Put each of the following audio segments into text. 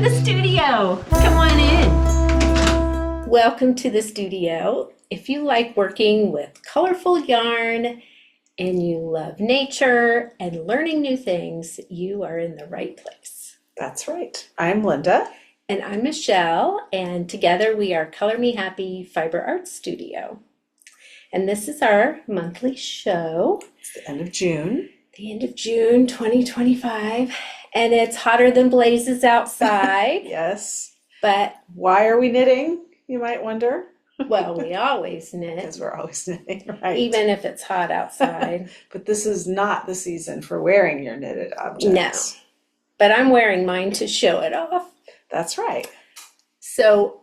to the studio. Come on in. Welcome to the studio. If you like working with colorful yarn and you love nature and learning new things, you are in the right place. That's right. I'm Linda. And I'm Michelle, and together we are Color Me Happy Fiber Arts Studio. And this is our monthly show. It's the end of June. The end of June 2025. And it's hotter than blazes outside. Yes. But why are we knitting, you might wonder? Well, we always knit. Because we're always knitting, right? Even if it's hot outside. But this is not the season for wearing your knitted objects. No. But I'm wearing mine to show it off. That's right. So,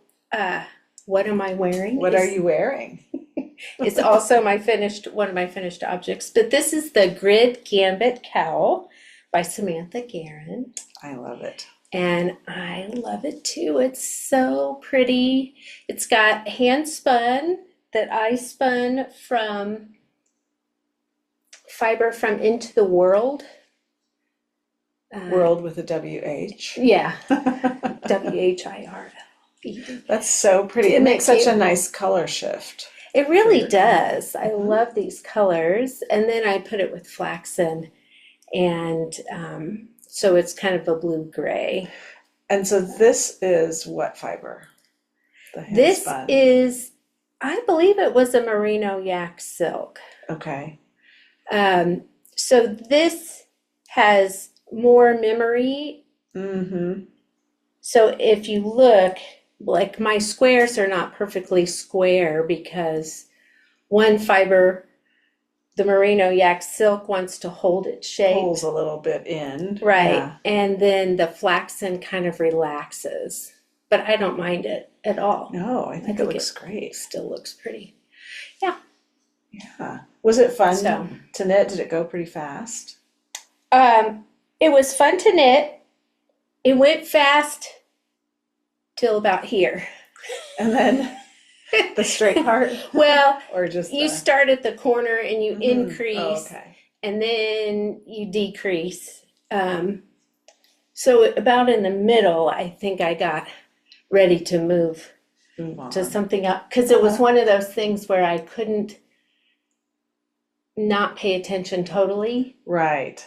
what am I wearing? What are you wearing? It's also one of my finished objects. But this is the Grid Gambit Cowl by Samantha Guerin. I love it. And I love it too. It's so pretty. It's got hand spun that I spun from fiber from Into the World. World with a W-H. Yeah. W-H-I-R-L. That's so pretty. It makes such a nice color shift. It really does. I love these colors. And then I put it with flaxen. And so it's kind of a blue-gray. And so this is what fiber? This is, I believe it was a merino yak silk. Okay. So this has more memory. Mm-hmm. So if you look, like my squares are not perfectly square because one fiber, the merino yak silk, wants to hold its shape. Pulls a little bit in. Right. Yeah. And then the flaxen kind of relaxes. But I don't mind it at all. No, I think it looks great. It still looks pretty. Yeah. Yeah. Was it fun So, to knit? Did it go pretty fast? it was fun to knit. It went fast till about here. And then the straight part? Well, or just you start at the corner and you increase, Oh, okay. and then you decrease. So about in the middle, I think I got ready to move to something else. Because it was one of those things where I couldn't not pay attention totally. Right.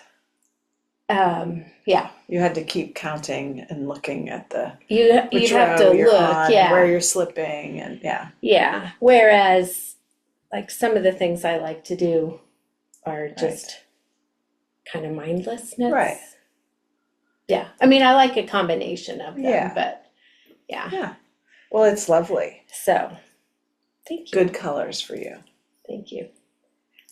Yeah. You had to keep counting and looking at You have to look, yeah. where you're slipping, and yeah. Yeah. Whereas, like, some of the things I like to do are just kind of mindlessness. Right. Yeah. I mean, I like a combination of them, but yeah. Yeah. Well, it's lovely. So, thank you. Good colors for you. Thank you.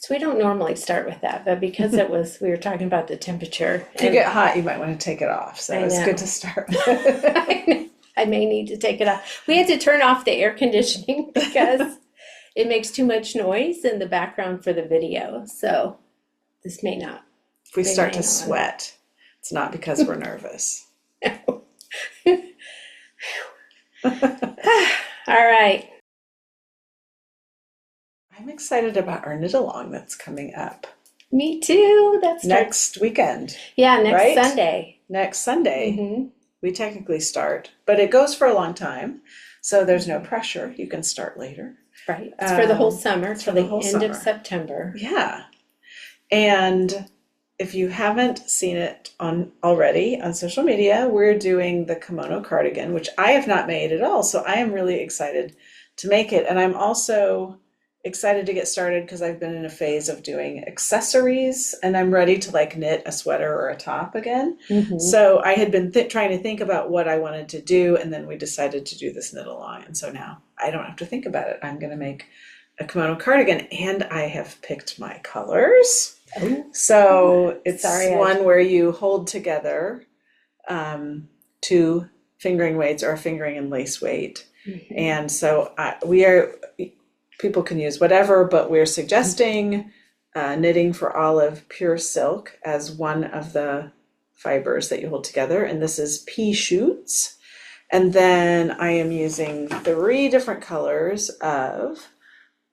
So we don't normally start with that, but because we were talking about the temperature. If you get hot, you might want to take it off. So it's good to start with. I may need to take it off. We had to turn off the air conditioning because it makes too much noise in the background for the video. So this may not. If we start to sweat, it's not because we're nervous. No. All right. I'm excited about our knit along that's coming up. Me too. That's next weekend. Yeah, next Sunday. Next Sunday. Mm-hmm. We technically start, but it goes for a long time, so there's no pressure. You can start later. Right. It's for the whole summer, till the end of September. Yeah. And if you haven't seen it already on social media, we're doing the Kimono Cardigan, which I have not made at all. So I am really excited to make it. And I'm also excited to get started because I've been in a phase of doing accessories, and I'm ready to knit a sweater or a top again. Mm-hmm. So I had been trying to think about what I wanted to do, and then we decided to do this knit along. And so now I don't have to think about it. I'm going to make a kimono cardigan, and I have picked my colors. Oh. So it's one where you hold together 2 fingering weights or a fingering and lace weight. Mm-hmm. And so people can use whatever, but we're suggesting knitting for olive pure silk as one of the fibers that you hold together. And this is pea shoots. And then I am using 3 different colors of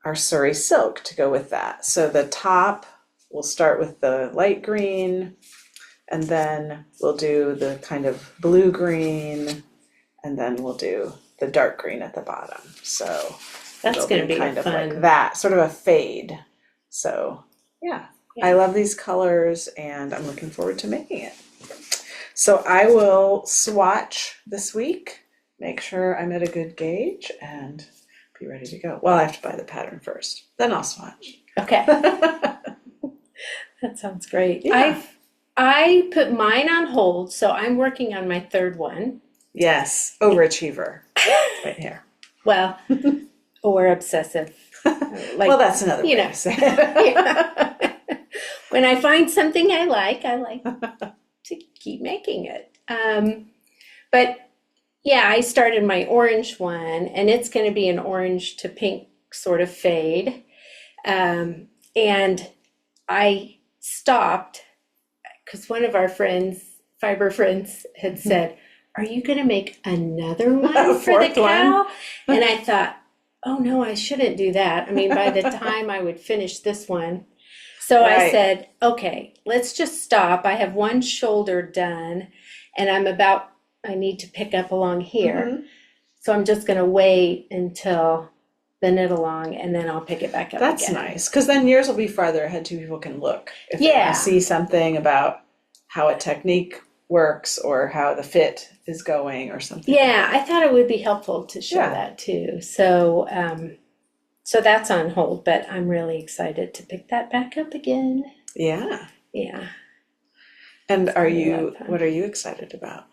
our Surrey silk to go with that. So the top, we'll start with the light green, And then we'll do the kind of blue green, and then we'll do the dark green at the bottom. So That's it'll going to be kind of fun. like that, sort of a fade. So yeah, I love these colors and I'm looking forward to making it. So I will swatch this week, make sure I'm at a good gauge, and be ready to go. Well, I have to buy the pattern first, then I'll swatch. Okay. That sounds great. Yeah. I put mine on hold, so I'm working on my third one. Yes, overachiever, right here. Well, or obsessive. Like, Well, that's another way you know. to say it. Yeah. When I find something I like to keep making it. But yeah, I started my orange one, and it's going to be an orange to pink sort of fade. And I stopped because one of our friends, fiber friends, had said, "Are you going to make another one for the cow?" And I thought, oh no, I shouldn't do that. I mean, by the time I would finish this one. So I Right. said, okay, let's just stop. I have one shoulder done, and I need to pick up along here. So I'm just going to wait until the knit along, and then I'll pick it back up That's again. nice, because then yours will be farther ahead too. People can look if they want Yeah. to see something about how a technique works or how the fit is going or something. Yeah, I thought it would be helpful to show Yeah. that too. So, so that's on hold, but I'm really excited to pick that back up again. Yeah. Yeah. And a lot of fun. what are you excited about?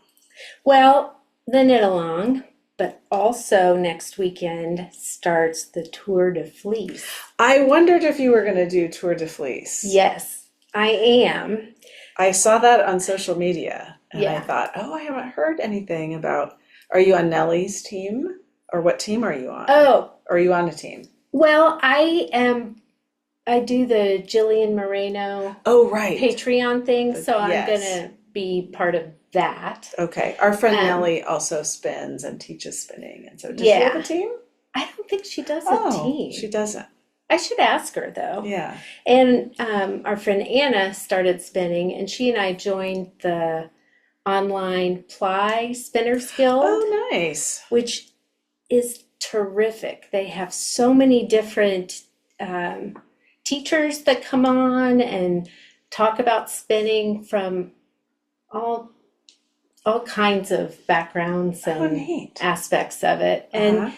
Well, the knit along, but also next weekend starts the Tour de Fleece. I wondered if you were going to do Tour de Fleece. Yes, I am. I saw that on social media and I Yeah. thought, oh, I haven't heard anything about. Are you on Nellie's team? Or what team are you on? Oh, Or are you on a team? well, I do the Jillian Moreno Oh, right. Patreon thing, so I'm Yes. gonna be part of that. Okay. Our friend Um, Nellie also spins and teaches spinning. And so does she have Yeah. a team? I don't think she does a Oh, team. she doesn't. I should ask her though. Yeah. And our friend Anna started spinning, and she and I joined the online Ply Spinners Guild, Oh, nice. which is terrific. They have so many different teachers that come on and talk about spinning from all kinds of backgrounds Oh, and neat. aspects of it. And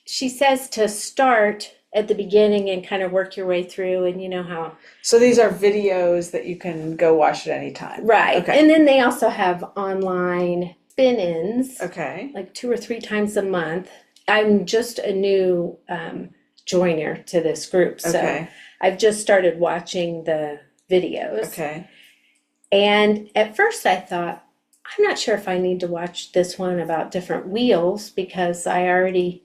she says to start at the beginning and kind of work your way through, and you know how. So these are videos that you can go watch at any time. Right. Okay. And then they also have online spin-ins, Okay. like 2 or 3 times a month. I'm just a new joiner to this group, so Okay. I've just started watching the videos. Okay. And at first I thought, I'm not sure if I need to watch this one about different wheels because I already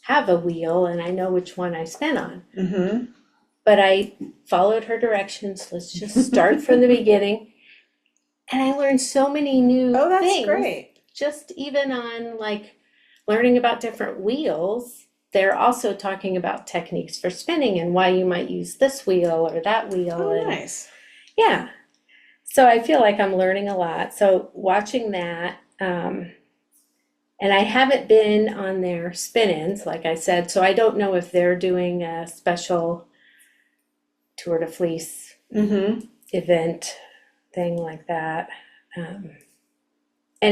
have a wheel and I know which one I spin on. Mm-hmm. But I followed her directions. Let's just start from the beginning. And I learned so many new Oh, that's things. great. Just even on like learning about different wheels. They're also talking about techniques for spinning and why you might use this wheel or that wheel. Oh, and nice. yeah. So I feel like I'm learning a lot. So watching that, and I haven't been on their spin-ins, like I said, so I don't know if they're doing a special Tour de Fleece Mm-hmm. event thing like that. And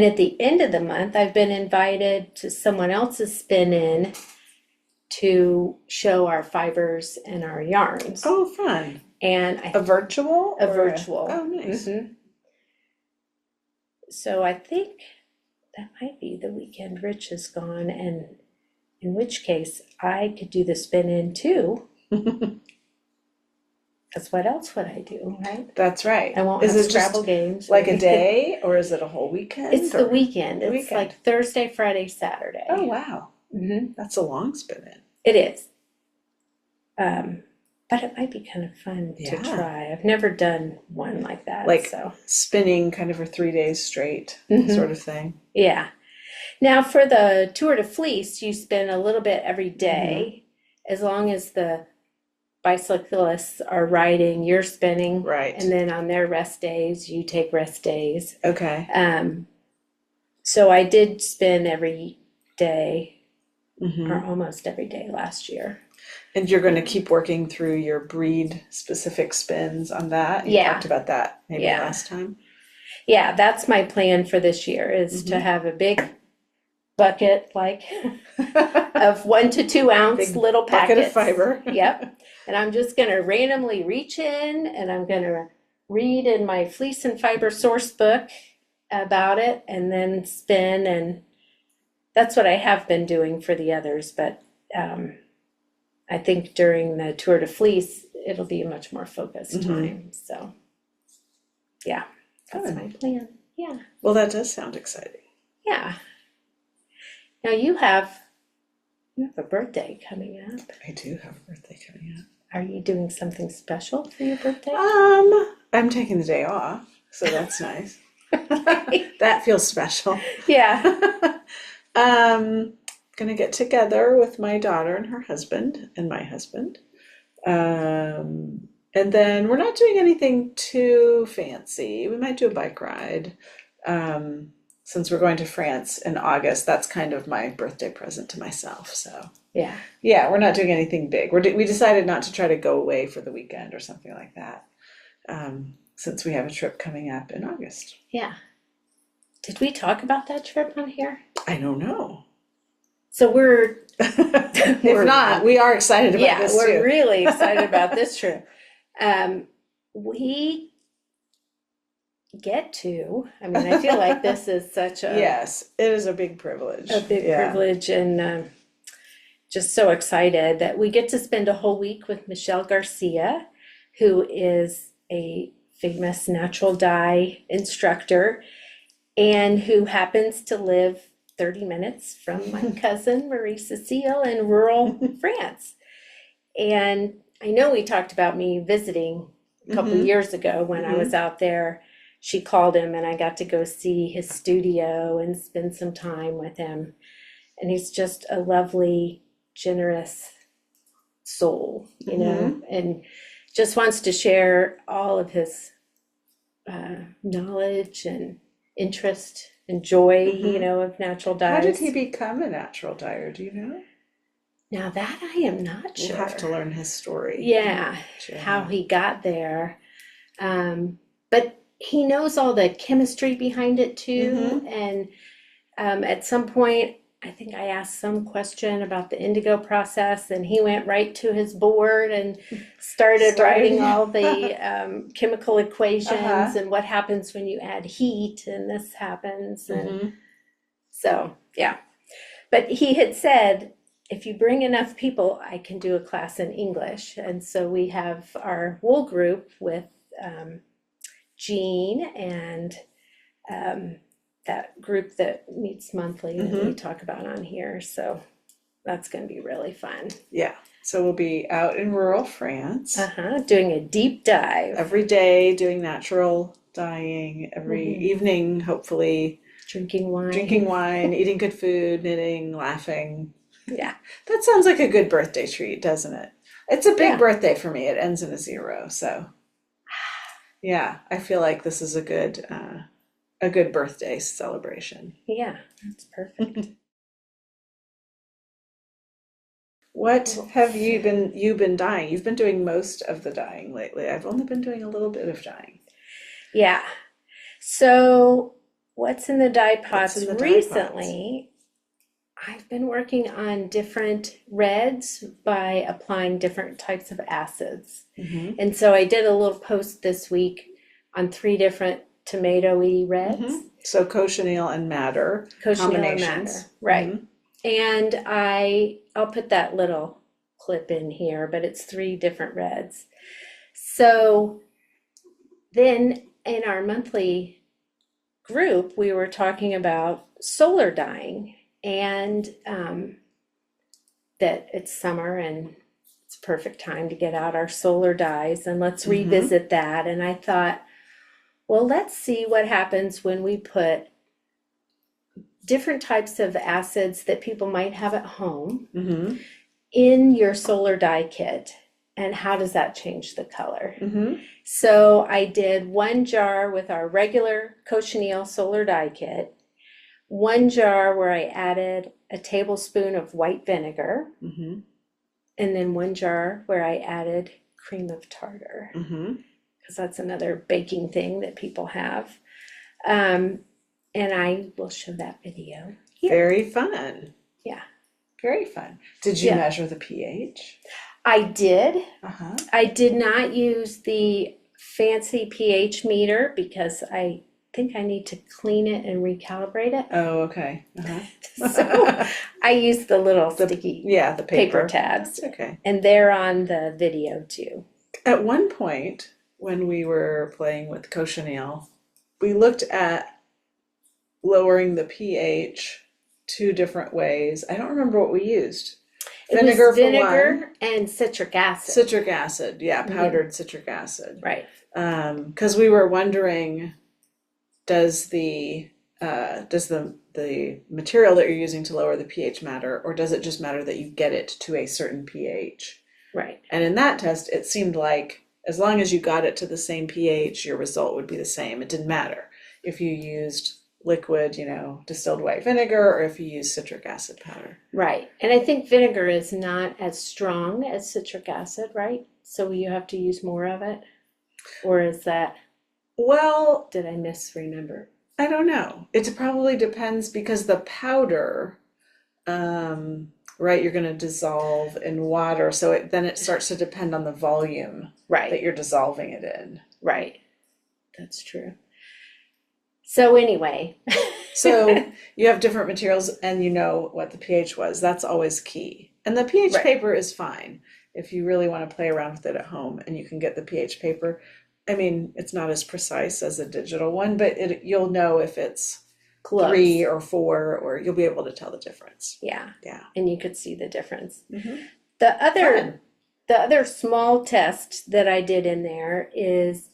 at the end of the month, I've been invited to someone else's spin-in to show our fibers and our yarns. Oh, fun. And I A virtual? A or virtual. Oh, nice. Mhm. So I think that might be the weekend Rich is gone, and in which case I could do the spin-in too. Because what else would I do, right? That's right. I won't Is have it Scrabble just games. like a day or is it a whole weekend? It's the or- weekend. The It's weekend. like Thursday, Friday, Saturday. Oh, wow. Mhm. That's a long spin-in. It is. But it might be kind of fun to Yeah. try. I've never done one like that. Like so. spinning kind of for 3 days straight Mhm. sort of thing. Yeah. Now for the Tour de Fleece, you spin a little bit every day, as long as the bicyclists are riding, you're spinning. Right. And then on their rest days, you take rest days. Okay. So I did spin every day, Mm-hmm. or almost every day last year. And you're going to keep working through your breed specific spins on that? You Yeah. talked about that maybe Yeah. last time. Yeah, that's my plan for this year, is to have a big bucket, like of 1 to 2 ounce Big little bucket packets. of fiber. Yep. And I'm just going to randomly reach in and I'm going to read in my Fleece and Fiber source book about it and then spin. And that's what I have been doing for the others. But I think during the Tour de Fleece, it'll be a much more focused time. So, yeah, that's my plan. Yeah. Well, that does sound exciting. Yeah. Now you have a birthday coming up. I do have a birthday coming up. Are you doing something special for your birthday? I'm taking the day off, so that's nice. That feels special. Yeah. Gonna get together with my daughter and her husband and my husband. And then we're not doing anything too fancy. We might do a bike ride. Since we're going to France in August, that's kind of my birthday present to myself. So Yeah. yeah, we're not doing anything big. We decided not to try to go away for the weekend or something like that, since we have a trip coming up in August. Yeah. Did we talk about that trip on here? I don't know. So If not, we are excited about this we're too. really excited about this trip. We get to, I mean, I feel like this is such a Yes, it is a big privilege. privilege, and just so excited that we get to spend a whole week with Michelle Garcia, who is a famous natural dye instructor and who happens to live 30 minutes from my cousin Marie Cecile in rural France. And I know we talked about me visiting a couple years ago when I was out there. She called him and I got to go see his studio and spend some time with him. And he's just a lovely, generous soul, you know, and just wants to share all of his knowledge and interest and joy, you know, of natural dyes. How did he become a natural dyer? Do you know? Now that I am not sure. We'll have to learn his story. Yeah, how he got there. But he knows all the chemistry behind it too. And at some point, I think I asked some question about the indigo process, and he went right to his board and started writing all the chemical equations and what happens when you add heat, and this happens. And so, yeah. But he had said, if you bring enough people, I can do a class in English. And so we have our wool group with Jean and that group that meets monthly that we talk about on here. So that's going to be really fun. Yeah. So we'll be out in rural France. Doing a deep dive. Every day doing natural dyeing. Every evening, hopefully. Drinking wine, eating good food, knitting, laughing. Yeah. That sounds like a good birthday treat, doesn't it? It's a big birthday for me. It ends in a 0. So yeah, I feel like this is a good birthday celebration. Yeah, that's perfect. What have you been dyeing? You've been doing most of the dyeing lately. I've only been doing a little bit of dyeing. Yeah. So what's in the dye pots recently? I've been working on different reds by applying different types of acids. And so I did a little post this week on 3 different tomato-y reds. So cochineal and madder combinations. Right. And I'll put that little clip in here, but it's 3 different reds. So then in our monthly group, we were talking about solar dyeing, and that it's summer and it's a perfect time to get out our solar dyes, and let's revisit that. And I thought, well, let's see what happens when we put different types of acids that people might have at home in your solar dye kit, and how does that change the color? Mm-hmm. So I did 1 jar with our regular cochineal solar dye kit, 1 jar where I added a tablespoon of white vinegar, Mm-hmm. and then 1 jar where I added cream of tartar, Mm-hmm. because that's another baking thing that people have. And I will show that video here. Very fun. Yeah. Very fun. Did you Yeah. measure the pH? I did. Uh-huh. I did not use the fancy pH meter because I think I need to clean it and recalibrate it. Oh, okay. Uh-huh. So I used the little sticky Yeah, the paper paper. tabs, That's okay. and they're on the video too. At one point, when we were playing with cochineal, we looked at lowering the pH 2 different ways. I don't remember what we used. It Vinegar was for one. vinegar and citric acid. Citric acid, yeah, powdered citric acid. Right. Because we were wondering, does the material that you're using to lower the pH matter, or does it just matter that you get it to a certain pH? Right. And in that test, it seemed like as long as you got it to the same pH, your result would be the same. It didn't matter if you used liquid, distilled white vinegar, or if you use citric acid powder. Right. And I think vinegar is not as strong as citric acid, right? So you have to use more of it? Or is that, Well, did I misremember? I don't know. It probably depends because the powder, right, you're going to dissolve in water. So then it starts to depend on the volume that Right. you're dissolving it in. Right. That's true. So anyway. So you have different materials and you know what the pH was. That's always key. And the pH Right. paper is fine if you really want to play around with it at home and you can get the pH paper. I mean, it's not as precise as a digital one, but you'll know if it's Close. 3 or 4, or you'll be able to tell the difference. Yeah. Yeah. And you could see the difference. Mm-hmm. The other small test that I did in there is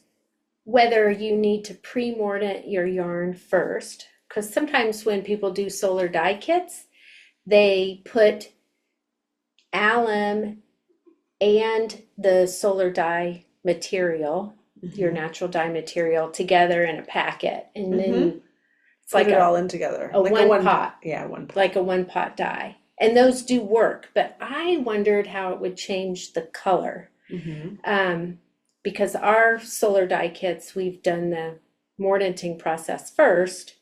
whether you need to pre-mordant your yarn first, because sometimes when people do solar dye kits, they put alum and the solar dye material, your natural dye material, together in a packet, and then it's Put like it all in together. a Like one pot. Yeah, one pot. like a 1-pot dye. And those do work, but I wondered how it would change the color. Mm-hmm. Because our solar dye kits, we've done the mordanting process first,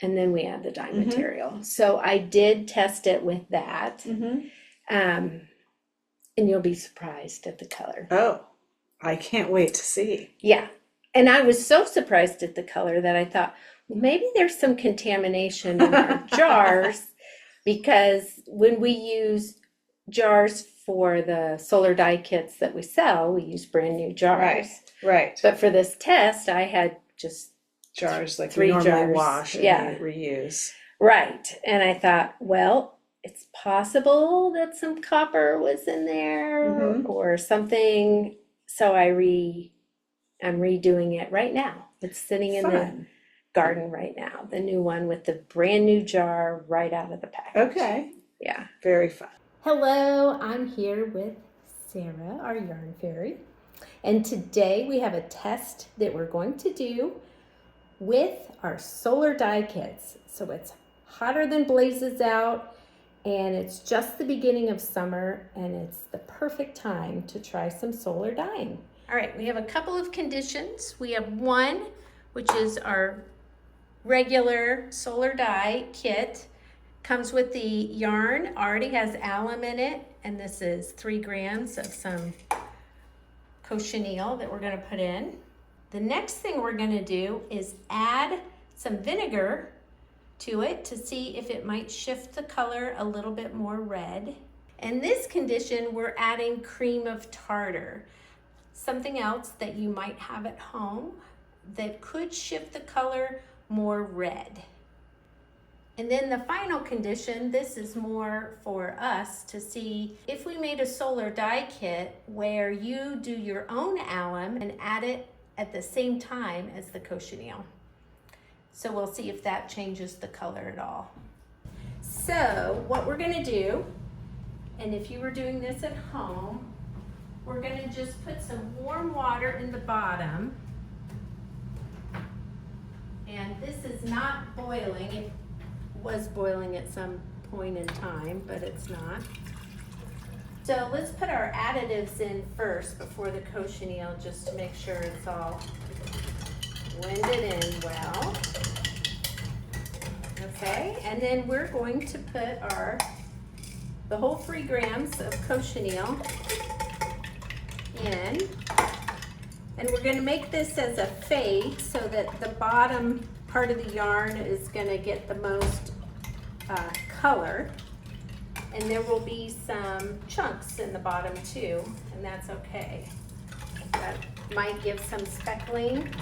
and then we add the dye material. So I did test it with that. Mm-hmm. And you'll be surprised at the color. Oh, I can't wait to see. Yeah. And I was so surprised at the color that I thought, well, maybe there's some contamination in our jars, because when we use jars for the solar dye kits that we sell, we use brand new jars. Right. But for this test, I had just Jars like 3 we normally jars. wash and Yeah. reuse. Right. And I thought, well, it's possible that some copper was in there or something. So I'm redoing it right now. It's sitting in the Fun. garden right now. The new one with the brand new jar right out of the package. Okay. Yeah. Very fun. Hello, I'm here with Sarah, our yarn fairy. And today we have a test that we're going to do with our solar dye kits. So it's hotter than blazes out, and it's just the beginning of summer, and it's the perfect time to try some solar dyeing. All right, we have a couple of conditions. We have one, which is our regular solar dye kit. Comes with the yarn, already has alum in it, and this is 3 grams of some cochineal that we're going to put in. The next thing we're going to do is add some vinegar to it to see if it might shift the color a little bit more red. In this condition, we're adding cream of tartar, something else that you might have at home that could shift the color more red. And then the final condition, this is more for us to see if we made a solar dye kit where you do your own alum and add it at the same time as the cochineal. So we'll see if that changes the color at all. So what we're gonna do, and if you were doing this at home, we're going to just put some warm water in the bottom. And this is not boiling. It was boiling at some point in time, but it's not. So let's put our additives in first before the cochineal, just to make sure it's all blended in well. Okay, and then we're going to put the whole 3 grams of cochineal in. And we're going to make this as a fade so that the bottom part of the yarn is going to get the most color. And there will be some chunks in the bottom too, and that's okay. That might give some speckling.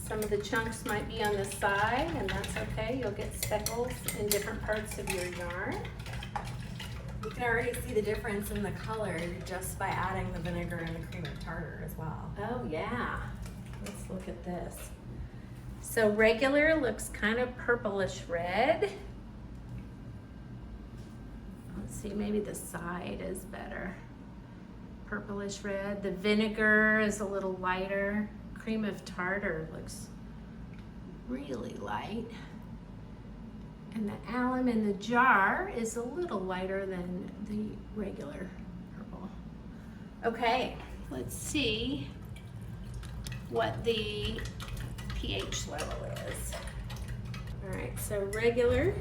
Some of the chunks might be on the side, and that's okay. You'll get speckles in different parts of your yarn. You can already see the difference in the color just by adding the vinegar and the cream of tartar as well. Oh yeah, let's look at this. So regular looks kind of purplish red. Let's see, maybe the side is better. Purplish red. The vinegar is a little lighter. Cream of tartar looks really light. And the alum in the jar is a little lighter than the regular purple. Okay, let's see what the pH level is. All right, so regular.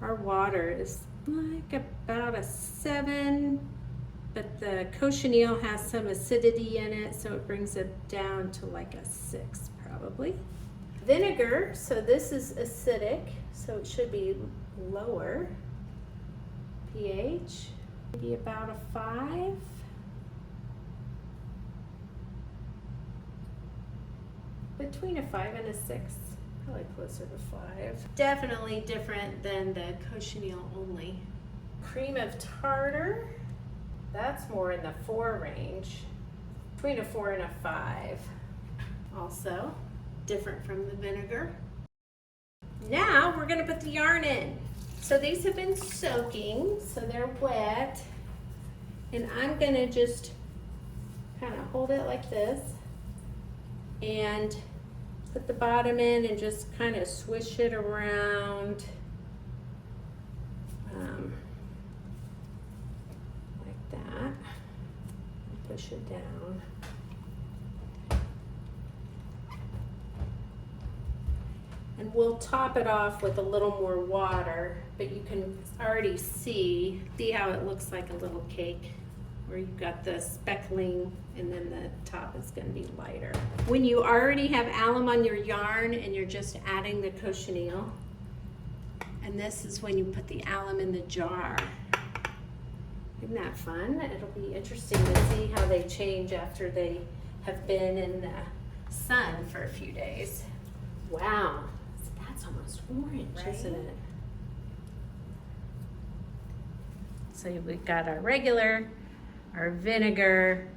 Our water is like about a 7, but the cochineal has some acidity in it, so it brings it down to like a 6 probably. Vinegar, so this is acidic, so it should be lower pH. Maybe about a 5. Between a 5 and a 6, probably closer to 5. Definitely different than the cochineal only. Cream of tartar, that's more in the 4 range. Between a 4 and a 5. Also different from the vinegar. Now we're gonna put the yarn in. So these have been soaking, so they're wet. And I'm gonna just kind of hold it like this and put the bottom in and just kind of swish it around like that. And push it down. And we'll top it off with a little more water, but you can already see how it looks like a little cake, where you've got the speckling and then the top is going to be lighter. When you already have alum on your yarn and you're just adding the cochineal, and this is when you put the alum in the jar. Isn't that fun? It'll be interesting to see how they change after they have been in the sun for a few days. Wow. That's almost orange, right? Isn't it? So we've got our regular, our vinegar,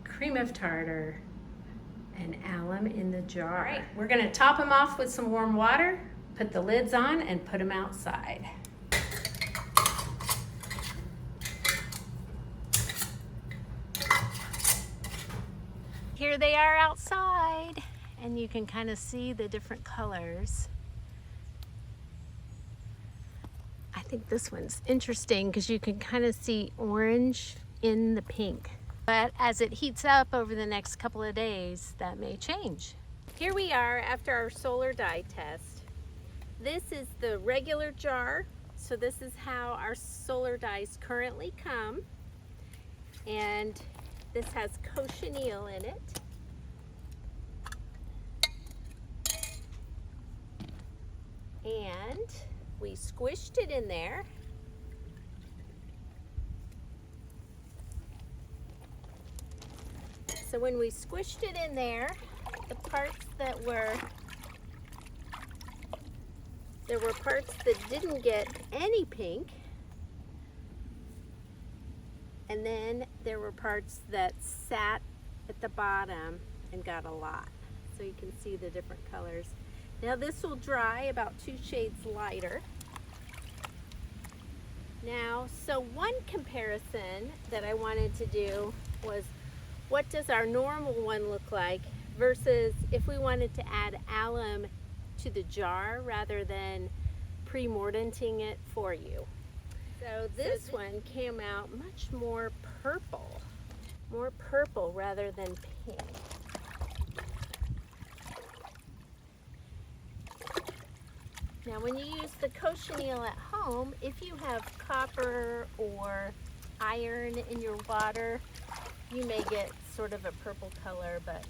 cream of tartar, and alum in the jar. All right, we're gonna top them off with some warm water, put the lids on, and put them outside. Here they are outside, and you can kind of see the different colors. I think this one's interesting because you can kind of see orange in the pink. But as it heats up over the next couple of days, that may change. Here we are after our solar dye test. This is the regular jar. So this is how our solar dyes currently come. And this has cochineal in it. And we squished it in there. So when we squished it in there, the parts that were, there were parts that didn't get any pink, and then there were parts that sat at the bottom and got a lot. So you can see the different colors. Now this will dry about 2 shades lighter. Now, so one comparison that I wanted to do was, what does our normal one look like versus if we wanted to add alum to the jar rather than pre-mordanting it for you. So this one came out much more purple rather than pink. Now when you use the cochineal at home, if you have copper or iron in your water, you may get sort of a purple color, but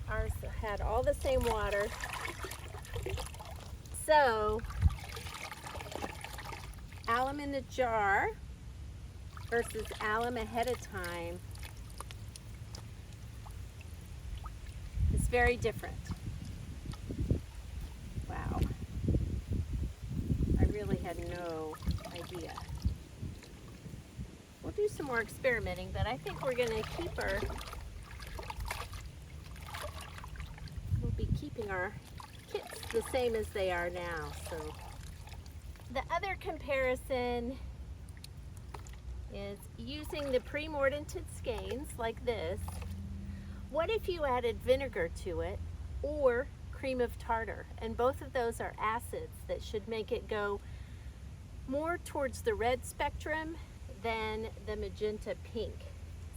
ours had all the same water. So, alum in the jar versus alum ahead of time is very different. Wow. I really had no idea. We'll do some more experimenting, but I think we're going to we'll be keeping our kits the same as they are now. So the other comparison is using the pre-mordanted skeins like this. What if you added vinegar to it or cream of tartar? And both of those are acids that should make it go more towards the red spectrum than the magenta pink.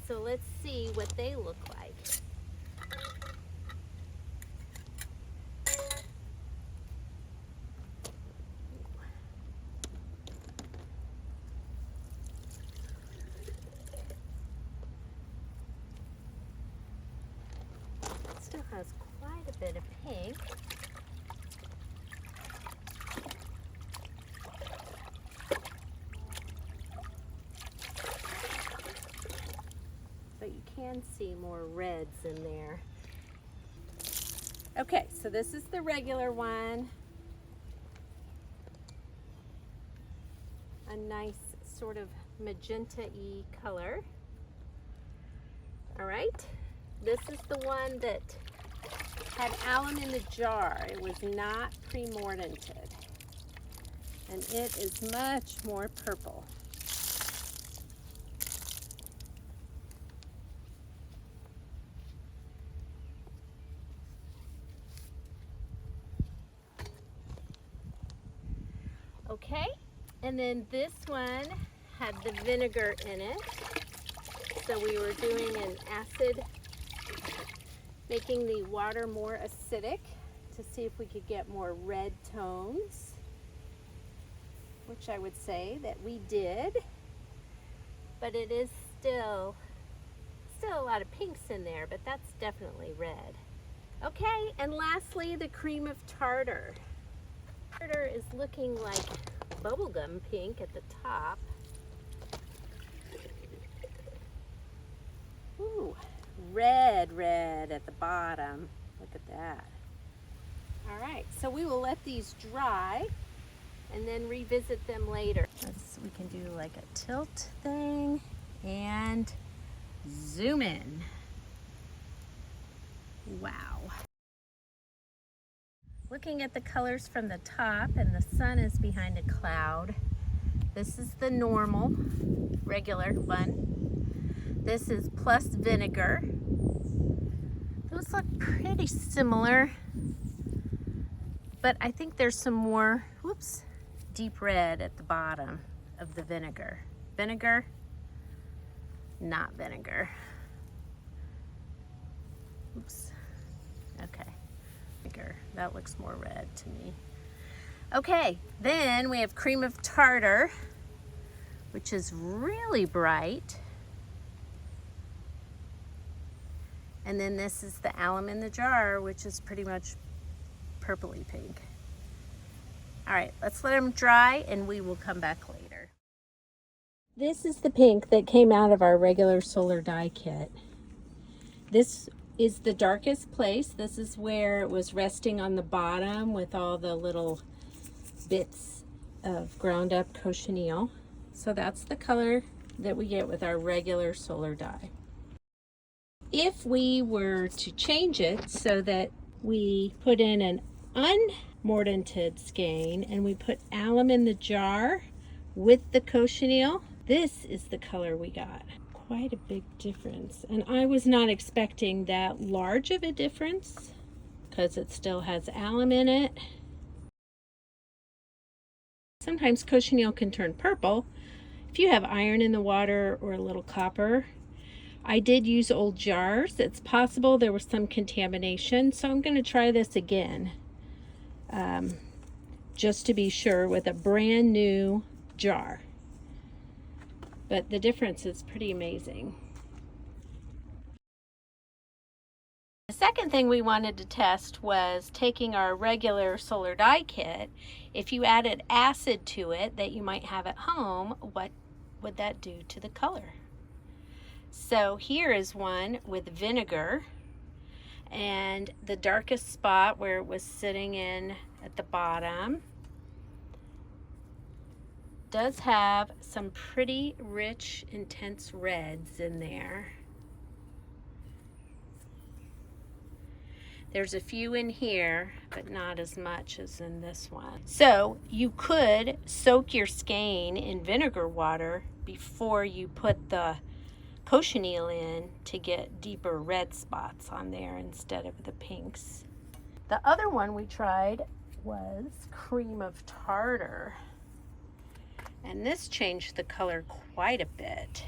So let's see what they look like. It still has quite a bit of pink. But you can see more reds in there. Okay, so this is the regular one. A nice sort of magenta-y color. All right, this is the one that had alum in the jar. It was not pre-mordanted. And it is much more purple. Okay, and then this one had the vinegar in it. So we were doing an acid, making the water more acidic to see if we could get more red tones, which I would say that we did, but it is still a lot of pinks in there, but that's definitely red. Okay, and lastly, the cream of tartar. Tartar is looking like bubblegum pink at the top. Ooh, red at the bottom. Look at that. All right, so we will let these dry and then revisit them later. We can do like a tilt thing and zoom in. Wow. Looking at the colors from the top, and the sun is behind a cloud. This is the normal, regular one. This is plus vinegar. Those look pretty similar, but I think there's some more, whoops, deep red at the bottom of the vinegar. Vinegar, not vinegar. Oops, okay. That looks more red to me. Okay, then we have cream of tartar, which is really bright. And then this is the alum in the jar, which is pretty much purpley pink. All right, let's let them dry and we will come back later. This is the pink that came out of our regular solar dye kit. This is the darkest place. This is where it was resting on the bottom with all the little bits of ground up cochineal. So that's the color that we get with our regular solar dye. if we were to change it so that we put in an unmordanted skein and we put alum in the jar with the cochineal, this is the color we got. Quite a big difference. And I was not expecting that large of a difference because it still has alum in it. Sometimes cochineal can turn purple if you have iron in the water or a little copper. I did use old jars. It's possible there was some contamination, so I'm going to try this again just to be sure with a brand new jar. But the difference is pretty amazing. The second thing we wanted to test was taking our regular solar dye kit. If you added acid to it that you might have at home, what would that do to the color? So here is one with vinegar, and the darkest spot where it was sitting in at the bottom does have some pretty rich, intense reds in there. There's a few in here, but not as much as in this one. So you could soak your skein in vinegar water before you put the cochineal in to get deeper red spots on there instead of the pinks. The other one we tried was cream of tartar, and this changed the color quite a bit.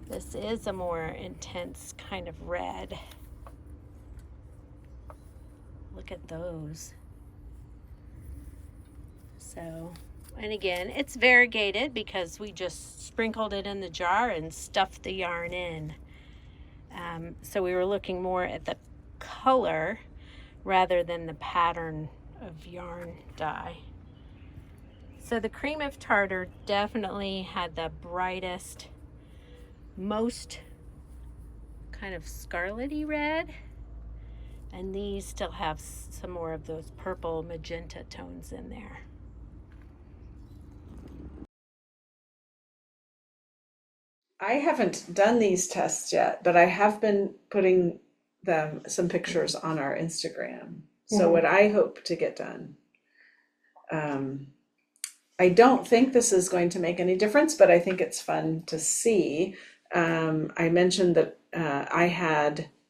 This is a more intense kind of red. Look at those. So, and again, it's variegated because we just sprinkled it in the jar and stuffed the yarn in. So we were looking more at the color rather than the pattern of yarn dye. So the cream of tartar definitely had the brightest, most kind of scarlety red. And these still have some more of those purple magenta tones in there. I haven't done these tests yet, but I have been putting some pictures on our Instagram. So what I hope to get done, I don't think this is going to make any difference, but I think it's fun to see. I mentioned that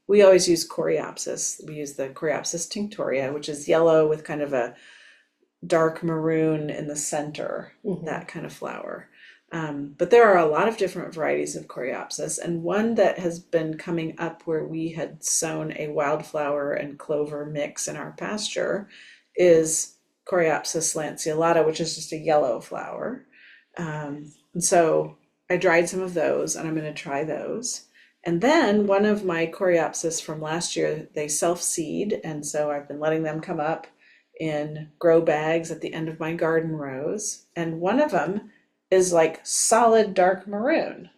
we always use coreopsis. We use the coreopsis tinctoria, which is yellow with kind of a dark maroon in the center, that kind of flower. But there are a lot of different varieties of coreopsis, and one that has been coming up where we had sown a wildflower and clover mix in our pasture is Coreopsis lanceolata, which is just a yellow flower. And so I dried some of those, and I'm going to try those. And then one of my Coreopsis from last year, they self-seed, and so I've been letting them come up in grow bags at the end of my garden rows. And one of them is like solid dark maroon.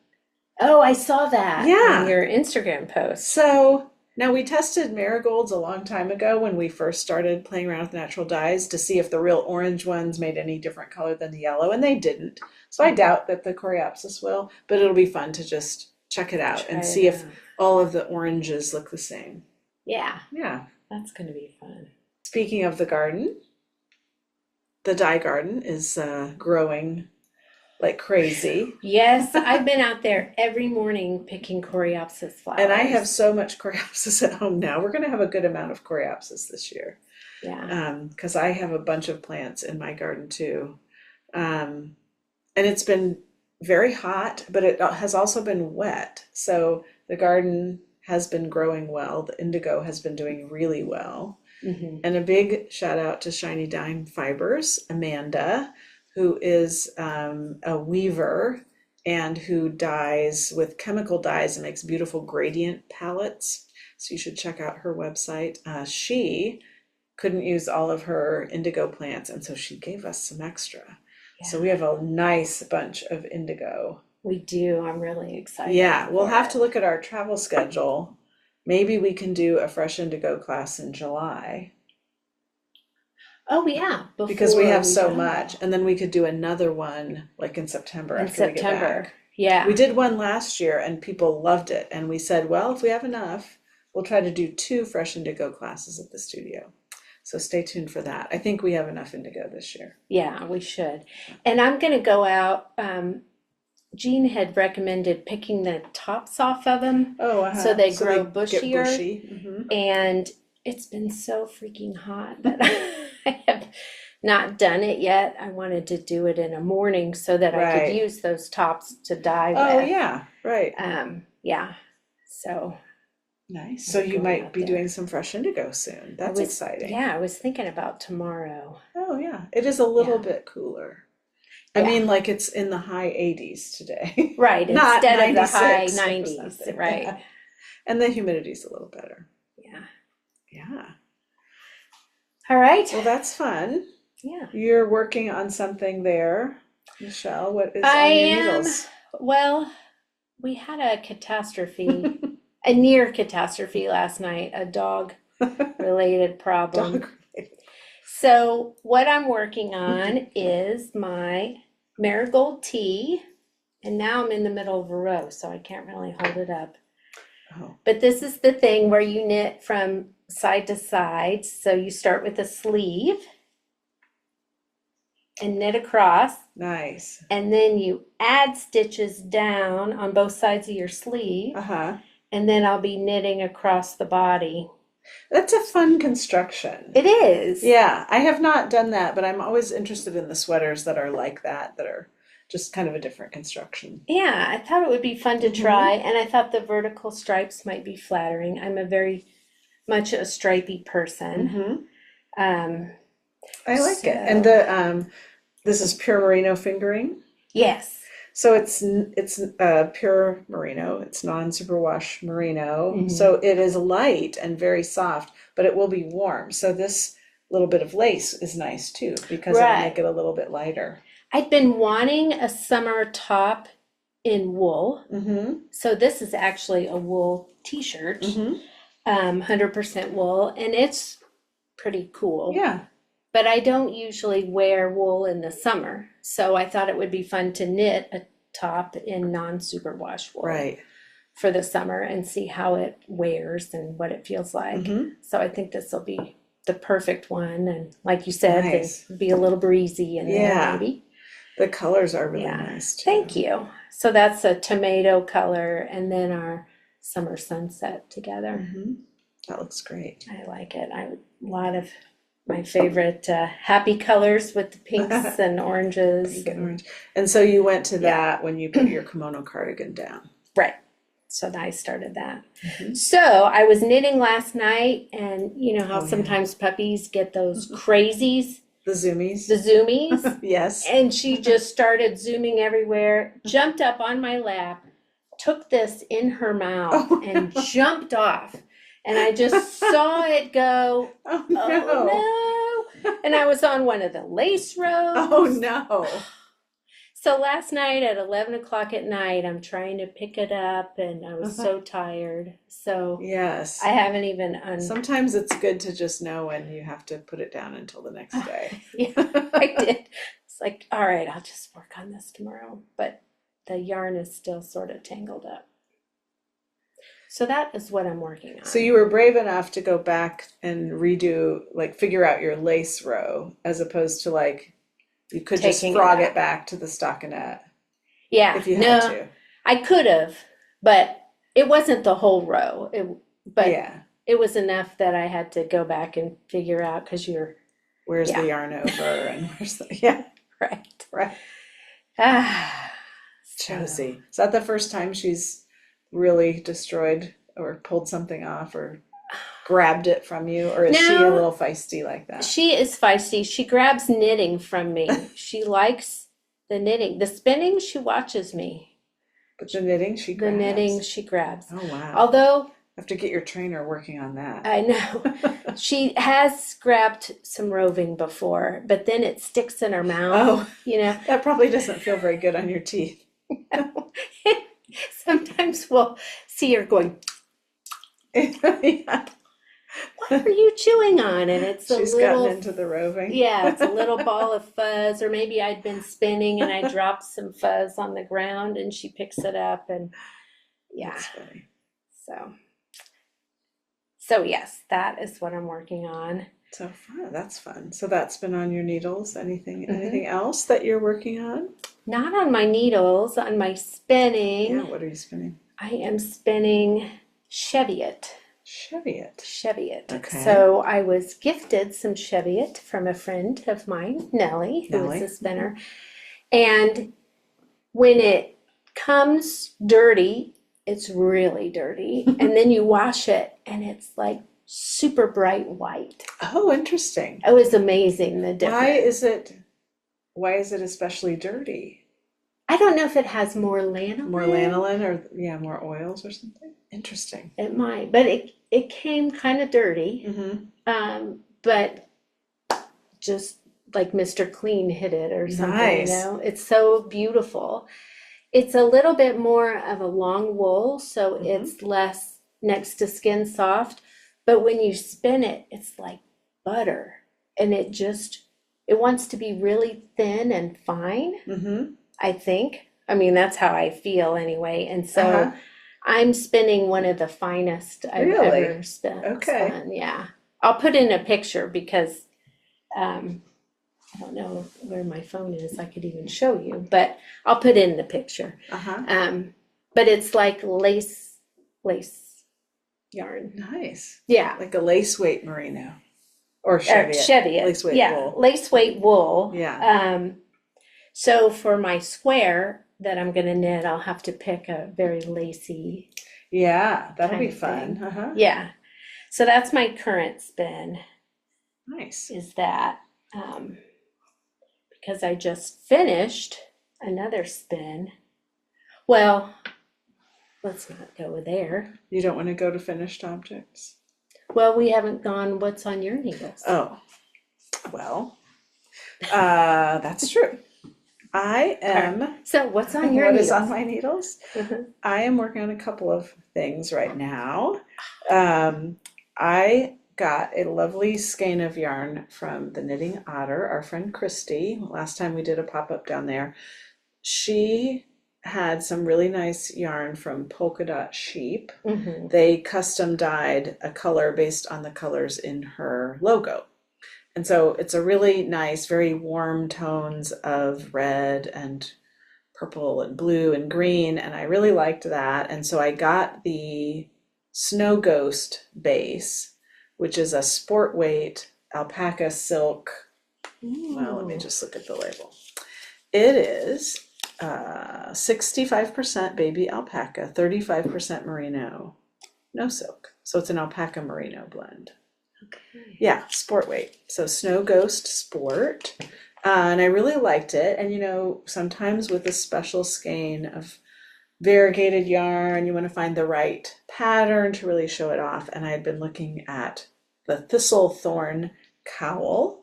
Oh, I saw that Yeah. on your Instagram post. So now we tested marigolds a long time ago when we first started playing around with natural dyes to see if the real orange ones made any different color than the yellow, and they didn't. So I doubt that the Coreopsis will, but it'll be fun to just check it out and see if all of the oranges look the same. Yeah, Yeah. that's going to be fun. Speaking of the garden, the dye garden is growing like crazy. Yes, I've been out there every morning picking Coreopsis flowers. And I have so much Coreopsis at home now. We're going to have a good amount of Coreopsis this year. Yeah. Because I have a bunch of plants in my garden too. And it's been very hot, but it has also been wet. So the garden has been growing well. The indigo has been doing really well. And a big shout out to Shiny Dime Fibers, Amanda, who is a weaver and who dyes with chemical dyes and makes beautiful gradient palettes. So you should check out her website. She couldn't use all of her indigo plants, and so she gave us some extra. Yeah. So we have a nice bunch of indigo. We do. I'm really excited. Yeah, we'll have to look at our travel schedule. Maybe we can do a fresh indigo class in July. Oh, yeah. Because we have so much. And then we could do another one like in September after we get back. Yeah. We did one last year and people loved it. And we said, well, if we have enough, we'll try to do 2 Fresh Indigo classes at the studio. So stay tuned for that. I think we have enough indigo this year. Yeah, we should. And I'm going to go out. Jean had recommended picking the tops off of them Oh, so they grow get bushier. bushy. Mm-hmm. And it's been so freaking hot that I have not done it yet. I wanted to do it in a morning so that I could Right. use those tops to dye Oh, with. yeah, right. Yeah. So Nice. So I'm you going might out be there. doing some Fresh Indigo soon. That's exciting. Yeah, I was thinking about tomorrow. Oh, yeah. It is a little Yeah. bit cooler. I Yeah. mean, like it's in the high 80s today. Right, Not instead of the high 96 or 90s, something. right. Yeah. And the humidity's a little better. Yeah. Yeah. All right. Well, that's fun. Yeah. You're working on something there. Michelle, what is I on your am. needles? Well, we had a catastrophe, a near catastrophe last night, a dog-related problem. Dog. So what I'm working on is my marigold tea, and now I'm in the middle of a row, so I can't really hold it up. Oh, But this is the thing where you knit from side to side. So you start with a sleeve and knit across, nice. and then you add stitches down on both sides of your sleeve, Uh-huh. and then I'll be knitting across the body. That's a fun construction. It is. Yeah, I have not done that, but I'm always interested in the sweaters that are like that are just kind of a different construction. Yeah, I thought it would be fun to try, and I thought the vertical stripes might be flattering. I'm a very much a stripy person. Mm-hmm. I like it. And this is pure merino fingering. Yes. So it's pure merino. It's non-superwash merino. Mhm. So it is light and very soft, but it will be warm. So this little bit of lace is nice too because it'll Right. make it a little bit lighter. I've been wanting a summer top in wool. Mm-hmm. So this is actually a wool t-shirt, Mm-hmm. 100% wool, and it's pretty cool. Yeah. But I don't usually wear wool in the summer, so I thought it would be fun to knit a top in non-superwash wool Right. for the summer and see how it wears and what it feels like. Mm-hmm. So I think this will be the perfect one, and like you said, Nice. it'll be a little breezy in there Yeah. maybe. The colors are really Yeah. nice too. Thank you. So that's a tomato color and then our summer sunset together. Mm-hmm. That looks great. I like it. A lot of my favorite happy colors with the pinks and oranges. Pink and orange. And so you went to that when you put your kimono cardigan down. Right. So I started that. Mhm. So I was knitting last night, and you know how Oh, yeah. sometimes puppies get those crazies, The zoomies. the zoomies. Yes. And she just started zooming everywhere, jumped up on my lap, took this in her mouth, Oh, and no. jumped off. And I just saw it go, Oh no. oh no. And I was on one of the lace rows. Oh no. So last night at 11 o'clock at night, I'm trying to pick it up, and I was so tired. So Yes. I haven't even Sometimes it's good to just know when you have to put it down until the next day. Yeah, I did. It's like, all right, I'll just work on this tomorrow. But the yarn is still sort of tangled up. So that is what I'm working on. So you were brave enough to go back and redo, like figure out your lace row, as opposed to like you could just Taking it frog out. it back to the stockinette Yeah, if you no, had to. I could have, but it wasn't the whole row. But Yeah. it was enough that I had to go back and figure out because you're Where's Yeah. the yarn over and where's the yeah, right. right. So- Josie. Is that the first time she's really destroyed or pulled something off or grabbed it from you? Or is she a No. little feisty like that? She is feisty. She grabs knitting from me. She likes the knitting. The spinning, she watches me. But the knitting she The grabs. knitting, she grabs. Oh wow. Although, Have to get your trainer working on that. I know, she has grabbed some roving before, but then it sticks in her mouth, Oh, you know. that probably doesn't feel very good on your teeth. Sometimes we'll see her going, Yeah. what are you chewing on? And it's a She's gotten little, into the roving. yeah, it's a little ball of fuzz, or maybe I'd been spinning and I dropped some fuzz on the ground and she picks it up and yeah. That's funny. So yes, that is what I'm working on. So fun. That's fun. So that's been on your needles. Anything Mm-hmm. anything else that you're working on? Not on my needles, on my spinning. Yeah, what are you spinning? I am spinning Cheviot. Cheviot. Okay. So I was gifted some Cheviot from a friend of mine, Nellie, who Nellie. is a spinner. And when it comes dirty, it's really dirty. And then you wash it and it's like super bright white. Oh, interesting. It was amazing, the difference. Why is it especially dirty? I don't know if it has more lanolin. More lanolin or more oils or something? Interesting. It might, but it came kind of dirty. Mm-hmm. But just like Mr. Clean hit it or something, Nice. you know. It's so beautiful. It's a little bit more of a long wool, so Mhm. it's less next to skin soft. But when you spin it, it's like butter. And it wants to be really thin and fine, Mm-hmm. I think. I mean, that's how I feel anyway. And so Uh-huh. I'm spinning one of the finest I've Really? ever spun. Okay. Yeah. I'll put in a picture because I don't know where my phone is. I could even show you, but I'll put in the picture. Uh-huh. But it's like lace yarn. Nice. Yeah. Like a lace weight merino. Or Cheviot. Cheviot. Lace weight yeah, wool. lace weight wool. Yeah. So for my square that I'm gonna knit, I'll have to pick a very lacy. Yeah, that'll kind be of fun. thing. Uh-huh. Yeah. So that's my current spin, Nice. is that because I just finished another spin. Well, let's not go there. You don't want to go to finished objects? Well, we haven't gone, what's on your needles? Oh, well, that's true. I am. So what's on your What needles? is on my needles? Mhm. I am working on a couple of things right now. I got a lovely skein of yarn from the Knitting Otter, our friend Christy. Last time we did a pop-up down there, she had some really nice yarn from Polka Dot Sheep. Mhm. They custom dyed a color based on the colors in her logo. And so it's a really nice, very warm tones of red and purple and blue and green, and I really liked that. And so I got the Snow Ghost base, which is a sport weight alpaca silk. Well, let me just look at the label. It is 65% baby alpaca, 35% merino, no silk. So it's an alpaca merino blend. Okay. Yeah, sport weight. So Snow Ghost Sport. And I really liked it. And you know, sometimes with a special skein of variegated yarn, you want to find the right pattern to really show it off. And I had been looking at the Thistle Thorn Cowl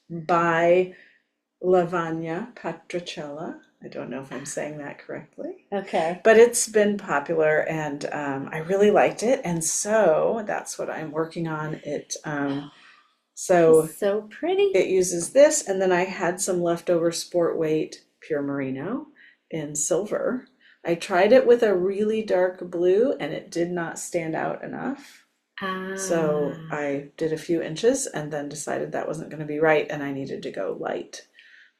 by Lavagna Patricella. I don't know if I'm saying that correctly. Okay. But it's been popular and I really liked it. And so that's what I'm working on. So So pretty. it uses this, and then I had some leftover sport weight pure merino in silver. I tried it with a really dark blue and it did not stand out enough. So I did a few inches and then decided that wasn't going to be right and I needed to go light.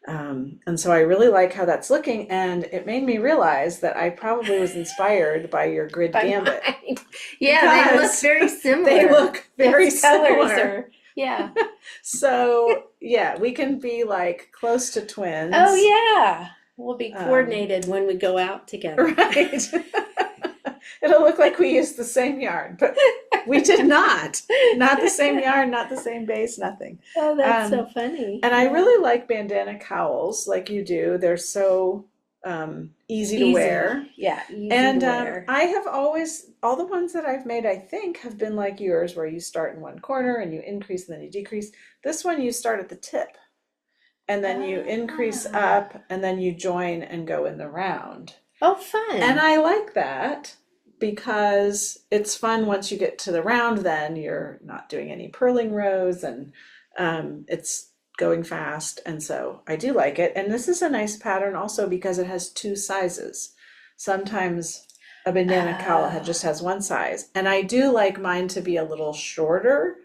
And so I really like how that's looking, and it made me realize that I probably was inspired by your grid By gambit. mine. Yeah, they look Because very similar. They look very These colors similar. are- yeah. So yeah, we can be like close to twins. Oh yeah. We'll be coordinated when we go out together. Right. It'll look like we used the same yarn, but we did not. Not the same yarn, not the same base, nothing. Oh, that's so funny. And I really like bandana cowls like you do. They're so easy to wear. Yeah, easy And to wear. I have always, all the ones that I've made, I think, have been like yours, where you start in one corner and you increase and then you decrease. This one, you start at the tip and then you increase up and then you join and go in the round. Oh, fun. And I like that because it's fun once you get to the round, then you're not doing any purling rows, and it's going fast. And so I do like it. And this is a nice pattern also because it has two sizes. Sometimes a banana cowl just has one size. And I do like mine to be a little shorter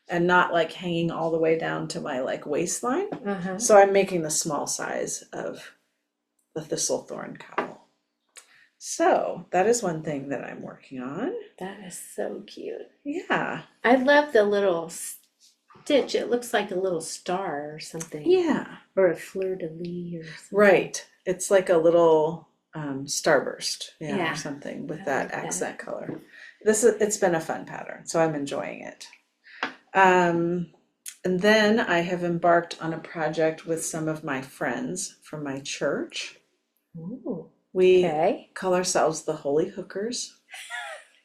and not like hanging all the way down to my like waistline. So I'm making the small size of the thistlethorn cowl. So that is one thing that I'm working on. That is so cute. Yeah. I love the little stitch. It looks like a little star or something. Yeah. Or a fleur de lis or something. Right. It's like a little starburst, Yeah. or something with I that like that. accent color. It's been a fun pattern, so I'm enjoying it. And then I have embarked on a project with some of my friends from my church. Ooh, We okay. call ourselves the Holy Hookers.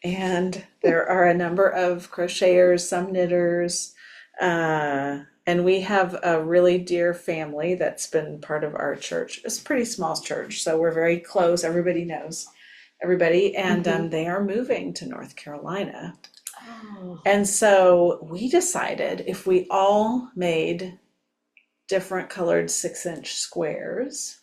And there are a number of crocheters, some knitters, and we have a really dear family that's been part of our church. It's a pretty small church, so we're very close. Everybody knows everybody, and they are moving to North Carolina. Oh. And so we decided if we all made different colored 6-inch squares,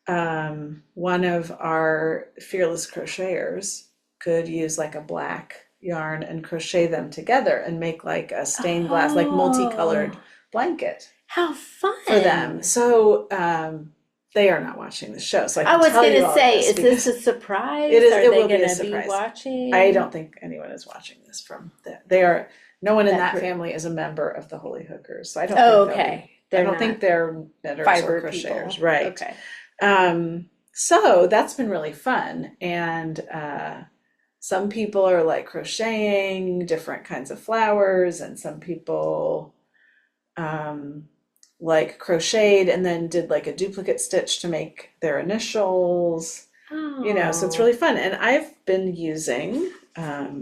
one of our fearless crocheters could use like a black yarn and crochet them together and make like a stained glass, like multicolored blanket How fun for them. So they are not watching the show, so I I can was tell you gonna all say, this is this because a surprise? it is. Are It they will be a gonna surprise. be watching? I don't think anyone is watching this from that. They are. No one in That that group. family is a member of the Holy Hookers, so I don't. Oh, think they'll okay. be, I They're don't think not they're knitters fiber or crocheters, people. right? Okay. So that's been really fun, and some people are like crocheting different kinds of flowers, and some people like crocheted and then did like a duplicate stitch to make their initials. So it's really fun. And I've been using, I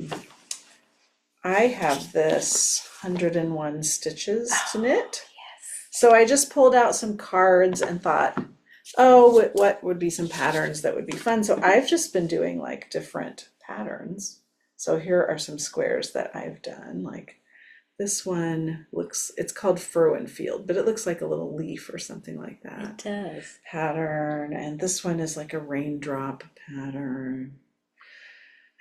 have this 101 stitches to knit. Yes. So I just pulled out some cards and thought, oh, what would be some patterns that would be fun? So I've just been doing like different patterns. So here are some squares that I've done. Like this one it's called Furrow and Field, but it looks like a little leaf or something like that. It does. Pattern. And this one is like a raindrop pattern.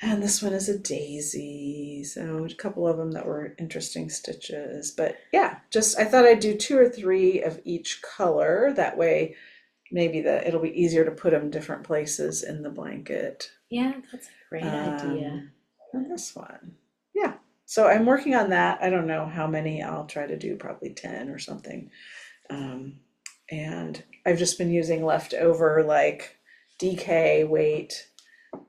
And this one is a daisy. So a couple of them that were interesting stitches. But yeah, I thought I'd do 2 or 3 of each color. That way maybe it'll be easier to put them different places in the blanket. Yeah, that's a great idea. And this one. Yeah. So I'm working on that. I don't know how many I'll try to do, probably 10 or something. And I've just been using leftover like DK weight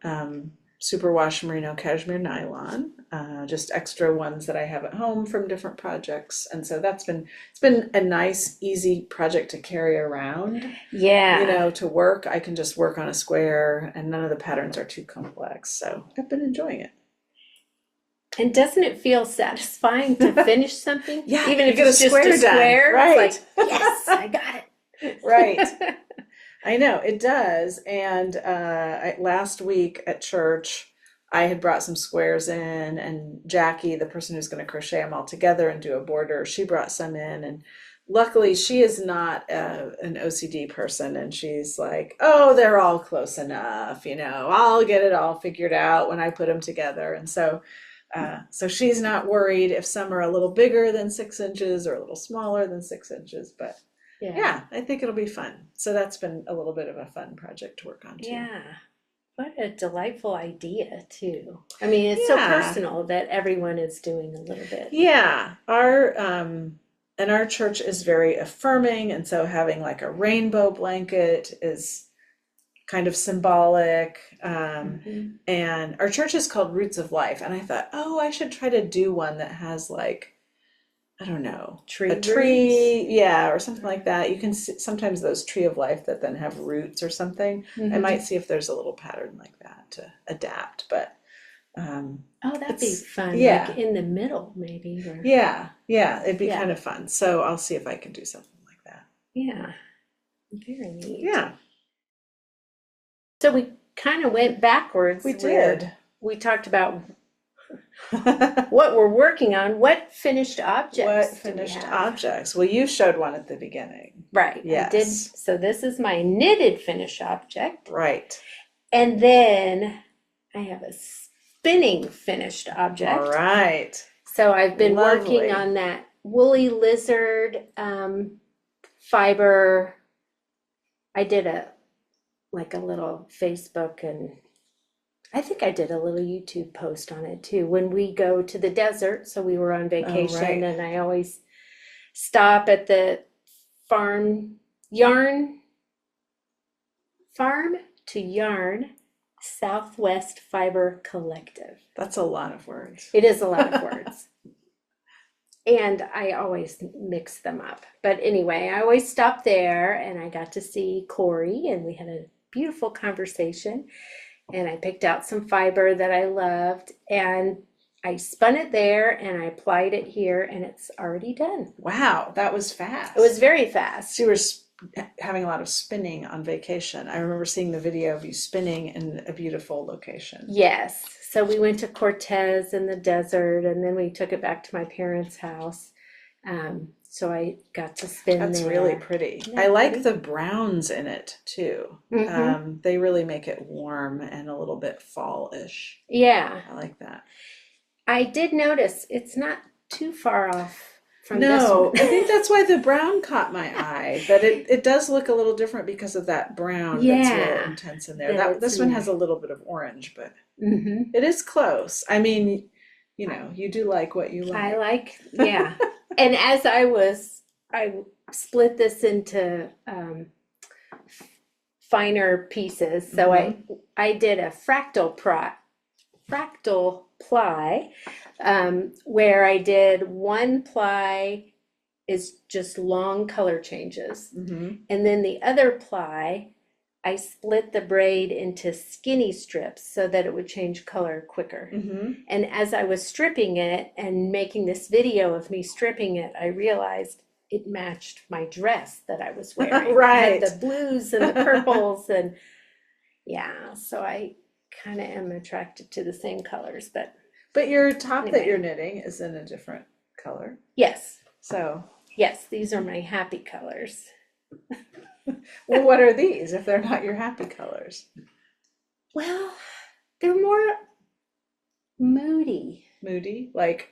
superwash merino cashmere nylon, just extra ones that I have at home from different projects. And so it's been a nice, easy project to carry around. Yeah. To work. I can just work on a square and none of the patterns are too complex. So I've been enjoying it. And doesn't it feel satisfying to finish something? Yeah, Even you if get it's a just square a done, square. right. It's like, yes, I got it. Right. I know, it does. And last week at church, I had brought some squares in, and Jackie, the person who's going to crochet them all together and do a border, she brought some in. And luckily, she is not an OCD person, and she's like, oh, they're all close enough. I'll get it all figured out when I put them together. And so she's not worried if some are a little bigger than 6 inches or a little smaller than 6 inches. But yeah, I think it'll be fun. So that's been a little bit of a fun project to work on too. Yeah. What a delightful idea too. I mean, it's so personal that everyone is doing a little bit. Yeah. Our church is very affirming, and so having like a rainbow blanket is kind of symbolic. And our church is called Roots of Life, and I thought, oh, I should try to do one that has like, I don't know, a tree, yeah, or something like that. You can see sometimes those tree of life that then have roots or something. I might see if there's a little pattern like that to adapt, but that'd be fun. Yeah. Like in the middle, maybe. Or... Yeah, it'd be kind of fun. So I'll see if I can do something like that. Yeah, very neat. Yeah. So we kind of went backwards. We did. we talked about what we're working on. What finished objects What do we finished have? objects? Well, you showed one at the beginning. Right, I did. Yes. So this is my knitted finished object. Right. And then I have a spinning finished object. All right. So I've been Lovely. working on that woolly lizard fiber. I did a little Facebook, and I think I did a little YouTube post on it too. When we go to the desert, so we were on vacation, right. and I always stop at the farm to yarn Southwest Fiber Collective. That's a lot of words. It is a lot of words. And I always mix them up. But anyway, I always stop there, and I got to see Corey, and we had a beautiful conversation. And I picked out some fiber that I loved, and I spun it there, and I applied it here, and it's already done. Wow, that was fast. It was very fast. So you were having a lot of spinning on vacation. I remember seeing the video of you spinning in a beautiful location. Yes. So we went to Cortez in the desert, and then we took it back to my parents' house. So I got to spin That's there. really pretty. Isn't that I like pretty? the browns in it too. Mhm. They really make it warm and a little bit fall-ish. Yeah. I like that. I did notice it's not too far off from this No, one. I think that's why the brown caught my eye. But it does look a little different because of that brown that's Yeah. real intense in there. That This it's one in has a little bit of orange, but Mhm. it is close. I mean, you do like what you I like. like, yeah. And as I split this into finer pieces. So I did a fractal ply, where I did one ply is just long color changes. Mm-hmm. And then the other ply, I split the braid into skinny strips so that it would change color quicker. Mm-hmm. And as I was stripping it and making this video of me stripping it, I realized it matched my dress that I was wearing. Right. It had the blues and the purples, and yeah, so I kind of am attracted to the same colors, But your top that Anyway. you're knitting is in a different color. yes, So, these are my happy colors. well, what are these if they're not your happy colors? Well, they're more moody, Moody, like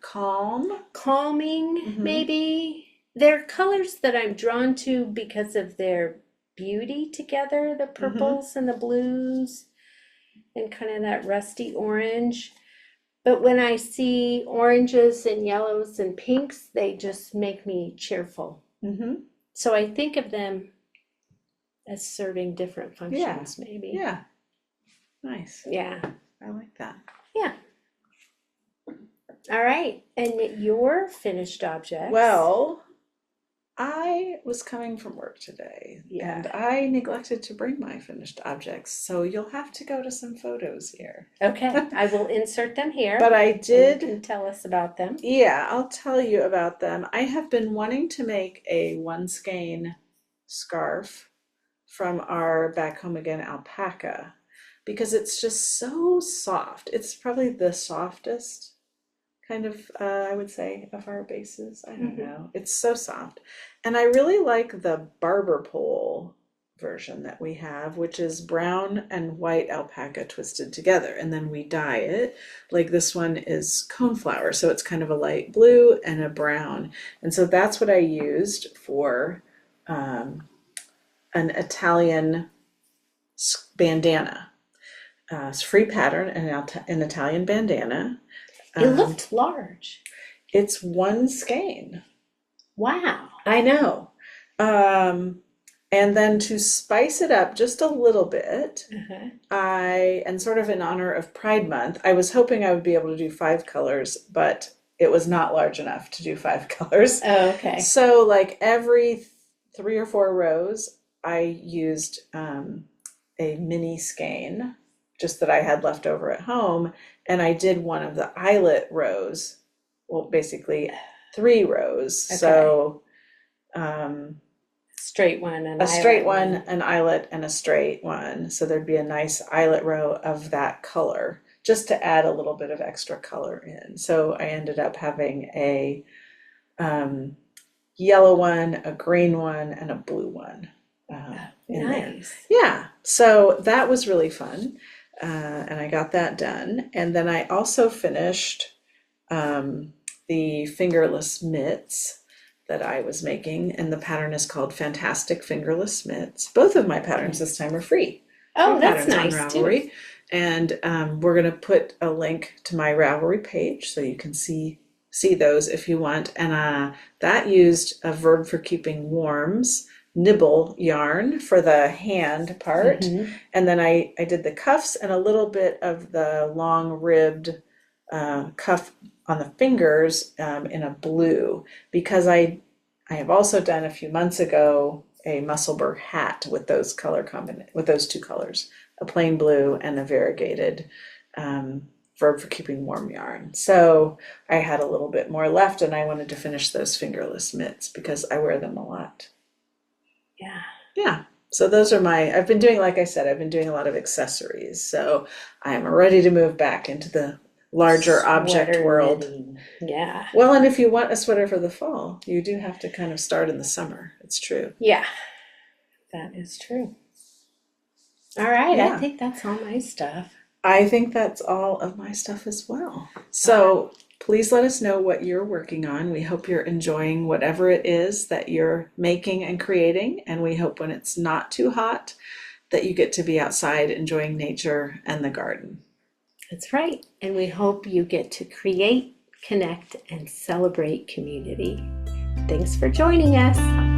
calm. calming, Mhm. maybe. They're colors that I'm drawn to because of their beauty together, the purples and the blues, and kind of that rusty orange. But when I see oranges and yellows and pinks, they just make me cheerful. Mm-hmm. So I think of them as serving different functions, maybe. Yeah. Nice. Yeah. I like that. Yeah. All right. And your finished objects. Well, I was coming from work today Yeah. and I neglected to bring my finished objects. So you'll have to go to some photos here. Okay. I will insert them here. But I and you did. can tell us about them. Yeah, I'll tell you about them. I have been wanting to make a one skein scarf from our back home again alpaca because it's just so soft. It's probably the softest kind of, I would say, of our bases. I don't know. It's so soft. And I really like the barber pole version that we have, which is brown and white alpaca twisted together. And then we dye it. Like this one is coneflower. So it's kind of a light blue and a brown. And so that's what I used for an Italian bandana. It's free pattern, an Italian bandana. It looked large. It's one skein. Wow. I know. And then to spice it up just a little bit, and sort of in honor of Pride Month, I was hoping I would be able to do 5 colors, but it was not large enough to do 5 colors. Oh, okay. So like every 3 or 4 rows, I used a mini skein, just that I had left over at home, and I did one of the eyelet rows. Well, basically 3 rows. Okay. So straight one and a straight eyelet one, an eyelet, and a straight one. So there'd be a nice eyelet row of that color, just to add a little bit of extra color in. So I ended up having a yellow one, a green one, and a blue one in there. Nice. Yeah, so that was really fun, and I got that done. And then I also finished the fingerless mitts that I was making, and the pattern is called Fantastic Fingerless Mitts. Both of my patterns this time are free. Oh, Free that's patterns nice on too. Ravelry. And we're going to put a link to my Ravelry page so you can see those if you want. And that used a Verb for Keeping Warm's nibble yarn for the hand part. Mhm. And then I did the cuffs and a little bit of the long ribbed cuff on the fingers in a blue, because I have also done a few months ago a Musselburgh hat with those with those two colors, a plain blue and a variegated Verb for Keeping Warm yarn. So I had a little bit more left, and I wanted to finish those fingerless mitts because I wear them a lot. Yeah. Yeah. So those are I've been doing, like I said, I've been doing a lot of accessories. So I'm ready to move back into the larger object Sweater world. knitting. Yeah. Well, and if you want a sweater for the fall, you do have to kind of start in the summer. It's true. Yeah. That is true. All right. Yeah. I think that's all my stuff. I think that's all of my stuff as well. So please let us know what you're working on. We hope you're enjoying whatever it is that you're making and creating. And we hope when it's not too hot that you get to be outside enjoying nature and the garden. That's right. And we hope you get to create, connect, and celebrate community. Thanks for joining us.